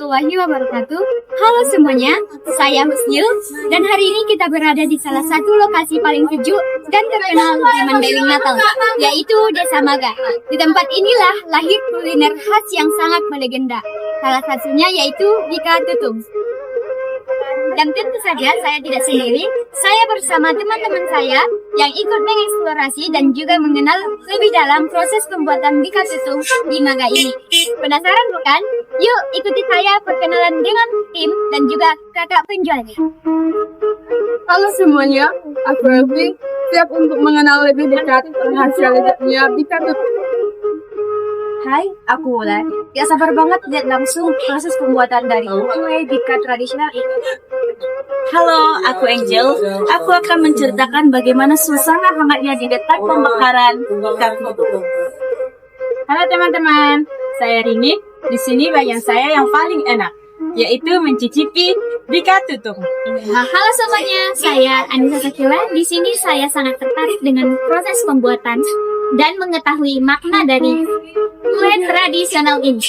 warahmatullahi wabarakatuh. Halo semuanya, saya Husnil dan hari ini kita berada di salah satu lokasi paling sejuk dan terkenal di Mandailing Natal, yaitu Desa Maga. Di tempat inilah lahir kuliner khas yang sangat melegenda. Salah satunya yaitu Bika Tutung. Dan tentu saja saya tidak sendiri, saya bersama teman-teman saya yang ikut mengeksplorasi dan juga mengenal lebih dalam proses pembuatan Bika Tutung di Maga ini. Penasaran bukan? Yuk ikuti saya perkenalan dengan tim dan juga kakak penjualnya. Halo semuanya, aku Elvi, siap untuk mengenal lebih dekat rahasia-rahasianya Bika Tutung. Hai, aku Wulan. Gak sabar banget lihat langsung proses pembuatan dari kue Bika tradisional ini. Halo, aku Angel. Aku akan menceritakan bagaimana suasana hangatnya di detak pembakaran Bika Tutung. Halo teman-teman, saya Rini. Di sini bagian saya yang paling enak, yaitu mencicipi Bika Tutung. Halo semuanya, saya Anissa Sakila. Di sini saya sangat tertarik dengan proses pembuatan dan mengetahui makna dari kue tradisional ini.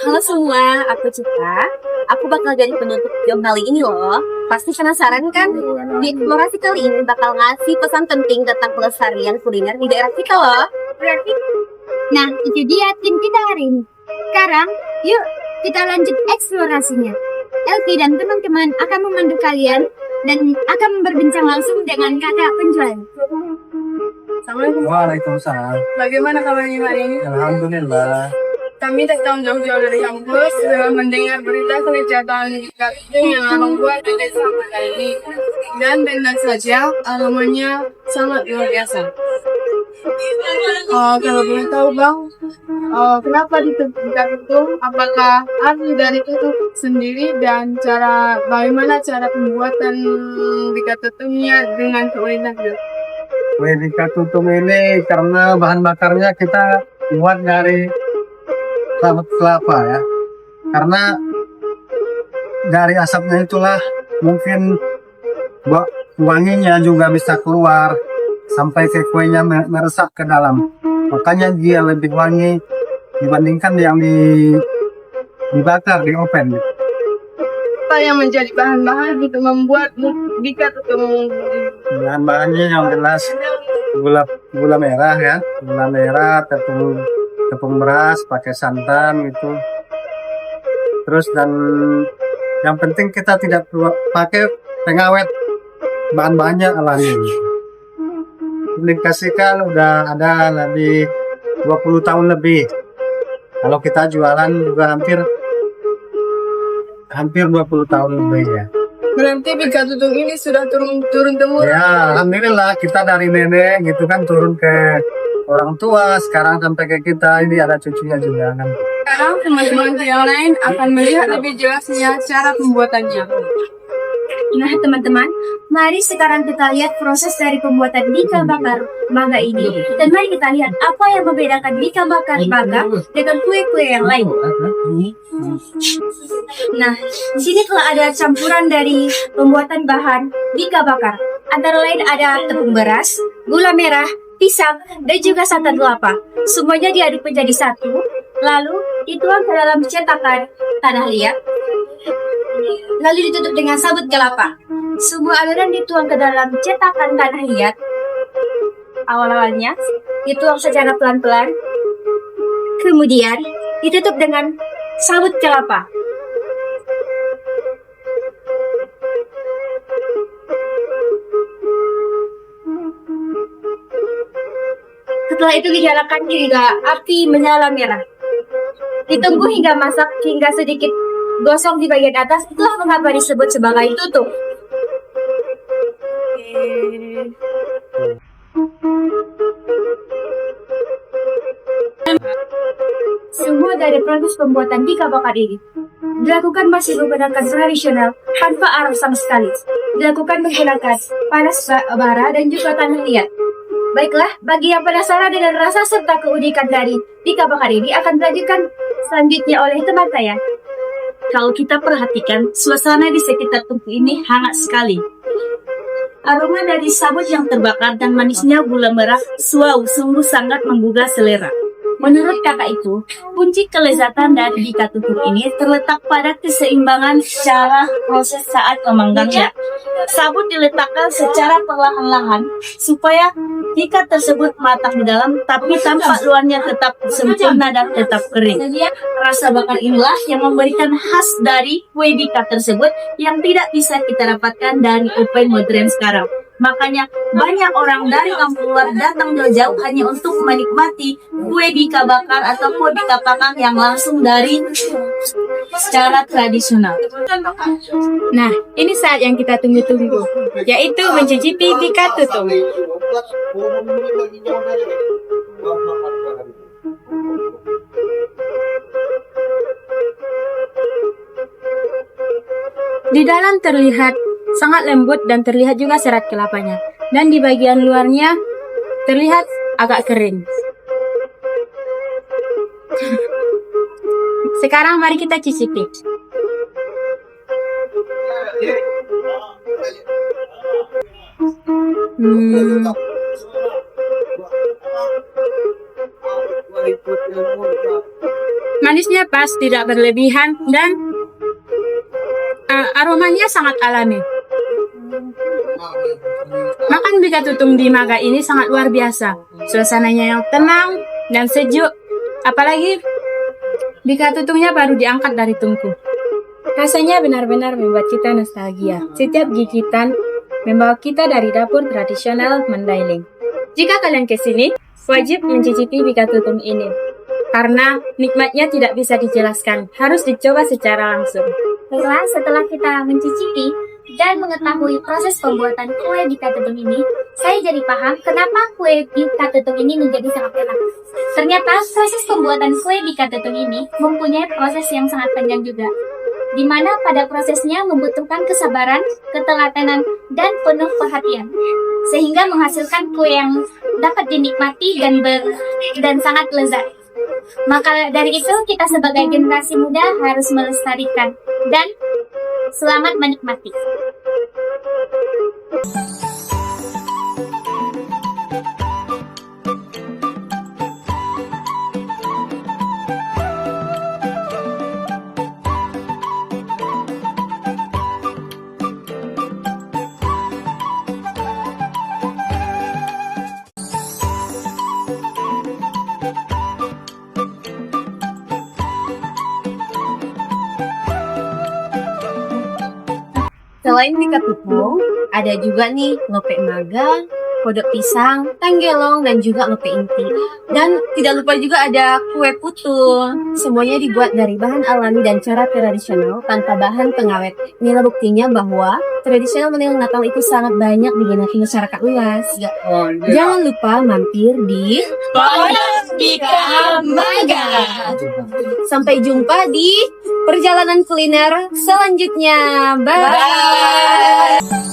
Halo semua, aku Citra. Aku bakal jadi penutup film kali ini loh. Pasti penasaran kan? Di eksplorasi kali ini bakal ngasih pesan penting tentang pelestarian kuliner di daerah kita loh. Nah, itu dia tim kita hari ini. Sekarang, yuk kita lanjut eksplorasinya. Elvi dan teman-teman akan memandu kalian dan akan berbincang langsung dengan kakak penjual. Assalamualaikum. Waalaikumsalam. Bagaimana kabarnya hari ini? Alhamdulillah. Kami datang jauh-jauh dari kampus mendengar berita kegiatan Bika Tutung yang membuat di desa Maga ini. Dan tentu saja aromanya sangat luar biasa. Kalau boleh tahu bang, kenapa Bika Tutung? Apakah asli dari tutung sendiri dan bagaimana cara pembuatan Bika Tutungnya dengan keunikannya? Kue Bika Tutung ini karena bahan bakarnya kita buat dari sabut kelapa ya. Karena dari asapnya itulah mungkin wanginya juga bisa keluar sampai ke kuenya meresap ke dalam. Makanya dia lebih wangi dibandingkan yang dibakar di oven. Apa yang menjadi bahan-bahan untuk membuat Bika Tutung? Bahan-bahannya yang jelas gula merah ya, gula merah, tepung beras, pakai santan gitu. Terus dan yang penting kita tidak pakai pengawet, bahan-bahannya alami. Dikasihkan udah ada lebih 20 tahun lebih. Kalau kita jualan juga hampir 20 tahun lebih ya. Berarti Bika Tutung ini sudah turun temurun. Ya, alhamdulillah kita dari nenek gitu kan turun ke orang tua, sekarang sampai ke kita, ini ada cucunya juga kan. Sekarang teman-teman yang lain akan melihat lebih jelasnya cara pembuatannya. Nah teman-teman, mari sekarang kita lihat proses dari pembuatan Bika Bakar Maga ini. Dan mari kita lihat apa yang membedakan Bika Bakar Maga dengan kue-kue yang lain. Nah, di sini telah ada campuran dari pembuatan bahan Bika Bakar. Antara lain ada tepung beras, gula merah, pisang, dan juga santan kelapa. Semuanya diaduk menjadi satu, lalu dituang ke dalam cetakan tanah liat, lalu ditutup dengan sabut kelapa. Semua adonan dituang ke dalam cetakan tanah liat. Awal-awalnya dituang secara pelan-pelan, kemudian ditutup dengan sabut kelapa. Setelah itu dinyalakan hingga api menyala merah. Ditunggu hingga masak hingga sedikit gosong di bagian atas. Itulah mengapa disebut sebagai tutung. Semua dari proses pembuatan Bika Bakar ini dilakukan masih menggunakan tradisional tanpa arang sama sekali. Dilakukan menggunakan panas bara dan juga tanah liat. Baiklah, bagi yang penasaran dengan rasa serta keunikan dari Bika Bakar ini akan dilanjutkan selanjutnya oleh teman saya. Kalau kita perhatikan, suasana di sekitar tungku ini hangat sekali. Aroma dari sabut yang terbakar dan manisnya gula merah, wow, sungguh sangat menggugah selera. Menurut kakak itu, kunci kelezatan dari bika tutung ini terletak pada keseimbangan secara proses saat memanggangnya. Sabut diletakkan secara perlahan-lahan supaya bika tersebut matang di dalam, tapi tampak luarnya tetap sempurna dan tetap kering. Rasa bakar inilah yang memberikan khas dari kue bika tersebut yang tidak bisa kita dapatkan dari oven modern sekarang. Makanya banyak orang dari kampung luar datang jauh-jauh hanya untuk menikmati kue bika bakar atau kue bika panggang yang langsung dari secara tradisional. Nah, ini saat yang kita tunggu-tunggu, yaitu mencicipi bika tutung. Di dalam terlihat sangat lembut dan terlihat juga serat kelapanya. Dan di bagian luarnya terlihat agak kering. Sekarang mari kita cicipi. Manisnya pas, tidak berlebihan, dan aromanya sangat alami. Makan bika tutung di Maga ini sangat luar biasa. Suasananya yang tenang dan sejuk. Apalagi bika tutungnya baru diangkat dari tungku. Rasanya benar-benar membuat kita nostalgia. Setiap gigitan membawa kita dari dapur tradisional Mandailing. Jika kalian ke sini, wajib mencicipi bika tutung ini. Karena nikmatnya tidak bisa dijelaskan, harus dicoba secara langsung. Baiklah, setelah kita mencicipi dan mengetahui proses pembuatan kue bika tutung ini, saya jadi paham kenapa kue bika tutung ini menjadi sangat enak. Ternyata proses pembuatan kue bika tutung ini mempunyai proses yang sangat panjang juga, di mana pada prosesnya membutuhkan kesabaran, keteladanan, dan penuh perhatian, sehingga menghasilkan kue yang dapat dinikmati dan sangat lezat. Maka dari itu kita sebagai generasi muda harus melestarikan dan selamat menikmati. Selain bika tutung, ada juga nih lope maga, kodok pisang, tenggelong, dan juga lope inti. Dan tidak lupa juga ada kue putu. Semuanya dibuat dari bahan alami dan cara tradisional tanpa bahan pengawet. Inilah buktinya bahwa tradisional menjelang Natal itu sangat banyak diminati masyarakat luas. Jangan lupa mampir di Pondok Bika Maga. Sampai jumpa di perjalanan kuliner selanjutnya. Bye.